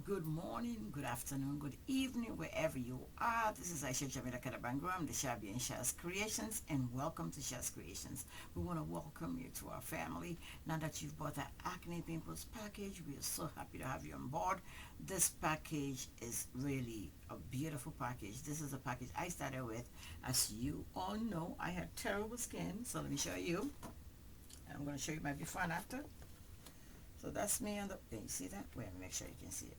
Good morning, good afternoon, good evening, wherever you are. This is Aisha Jamila Kadabango. I'm the Shabby and Shaz Creations, and welcome to Shaz Creations. We want to welcome you to our family. Now that you've bought that Acne Pimples package, we are so happy to have you on board. This package is really a beautiful package. This is a package I started with. As you all know, I had terrible skin, so let me show you. I'm going to show you my before and after. So that's me on the, can you see that? Wait, let me make sure you can see it.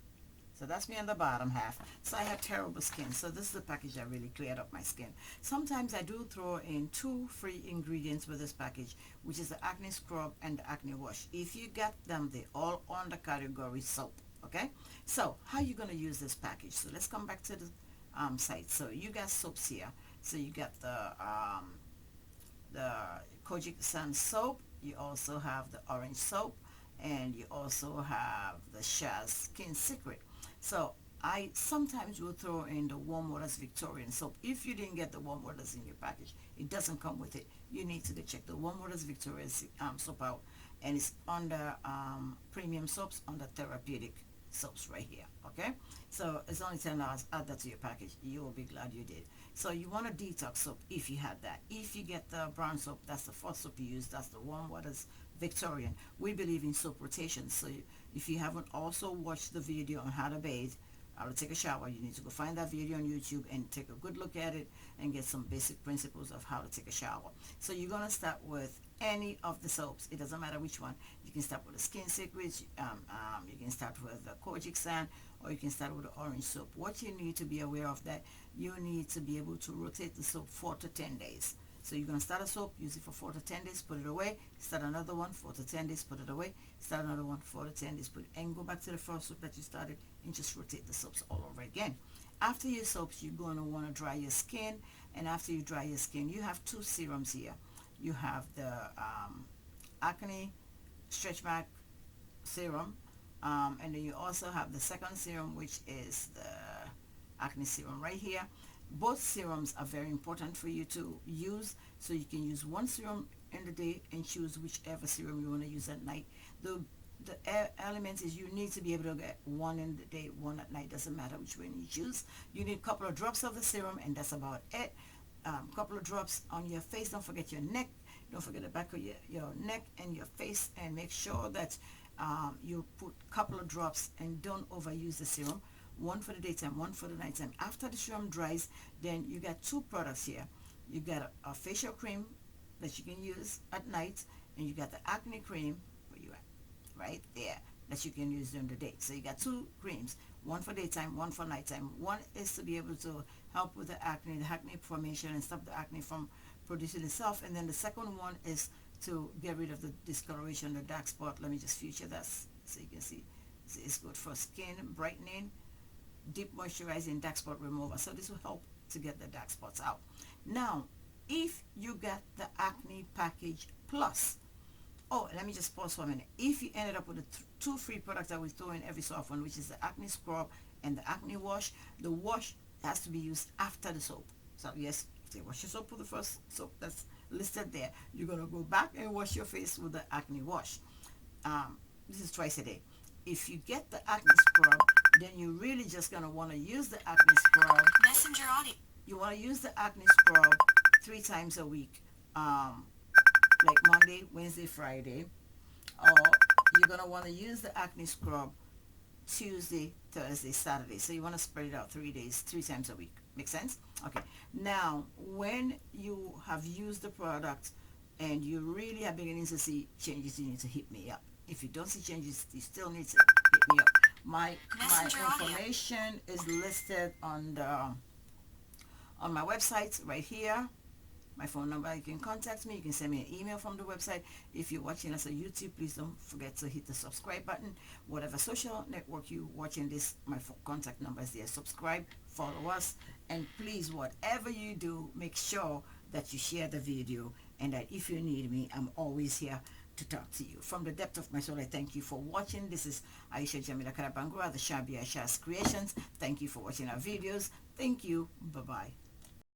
So that's me on the bottom half. So I have terrible skin. So this is the package that really cleared up my skin. Sometimes I do throw in 2 free ingredients with this package, which is the acne scrub and the acne wash. If you get them, they all on the category soap. Okay? So how are you going to use this package? So let's come back to the site. So you got soaps here. So you got the Kojic Sun soap. You also have the orange soap. And you also have the Shaz Skin Secret. So I sometimes will throw in the Warm Waters Victorian soap. If you didn't get the Warm Waters in your package, it doesn't come with it. You need to go check the Warm Waters Victorian soap out. And it's under premium soaps, under therapeutic soaps right here. Okay? So it's only $10. Add that to your package. You will be glad you did. So you want a detox soap if you had that. If you get the brown soap, that's the first soap you use. That's the Warm Waters Victorian. We believe in soap rotation. So if you haven't also watched the video on how to bathe, how to take a shower, you need to go find that video on YouTube and take a good look at it and get some basic principles of how to take a shower. So you're going to start with any of the soaps. It doesn't matter which one. You can start with the Skin Secrets, you can start with the Kojic Sand, or you can start with the orange soap. What you need to be aware of that you need to be able to rotate the soap 4 to 10 days. So you're going to start a soap, use it for 4 to 10 days, put it away, start another one, 4 to 10 days, put it away, start another one, 4 to 10 days, put it, and go back to the first soap that you started and just rotate the soaps all over again. After your soaps, you're going to want to dry your skin, and after you dry your skin, you have 2 serums here. You have the Acne Stretch Mark Serum, and then you also have the second serum, which is the Acne Serum right here. Both serums are very important for you to use, so you can use one serum in the day and choose whichever serum you want to use at night. The element is you need to be able to get one in the day, one at night. Doesn't matter which one you choose. You need a couple of drops of the serum, and that's about it. Couple of drops on your face. Don't forget your neck. Don't forget the back of your neck and your face, and make sure that you put a couple of drops and don't overuse the serum. One for the daytime, one for the nighttime. After the serum dries, then you got 2 products here. You got a facial cream that you can use at night, and you got the acne cream, where you at, right there, that you can use during the day. So you got 2 creams, one for daytime, one for nighttime. One is to be able to help with the acne formation and stop the acne from producing itself, and then the second one is to get rid of the discoloration, the dark spot. Let me just feature that so you can see. It's good for skin brightening, deep moisturizing, dark spot remover. So this will help to get the dark spots out. Now, if you get the acne package plus, oh, let me just pause for a minute. If you ended up with the 2 free products that we throw in every so often, which is the acne scrub and the acne wash, the wash has to be used after the soap. So yes, if you wash your soap with the first soap that's listed there, you're going to go back and wash your face with the acne wash. This is twice a day. If you get the acne scrub, then you're really just going to want to use the acne scrub. Messenger audio. You want to use the acne scrub 3 times a week, like Monday, Wednesday, Friday. Or you're going to want to use the acne scrub Tuesday, Thursday, Saturday. So you want to spread it out 3 days, 3 times a week. Make sense? Okay. Now, when you have used the product and you really are beginning to see changes, you need to hit me up. If you don't see changes, you still need to hit me up. My information is listed on my website right here. My phone number, you can contact me. You can send me an email from the website. If you're watching us on YouTube, please don't forget to hit the subscribe button. Whatever social network you're watching this, my contact number is there. Subscribe, follow us, and please, whatever you do, make sure that you share the video, and that if you need me, I'm always here to talk to you. From the depth of my soul, I thank you for watching. This is Aisha Jamila Karabangura, the Shabby Aisha's Creations. Thank you for watching our videos. Thank you. Bye-bye.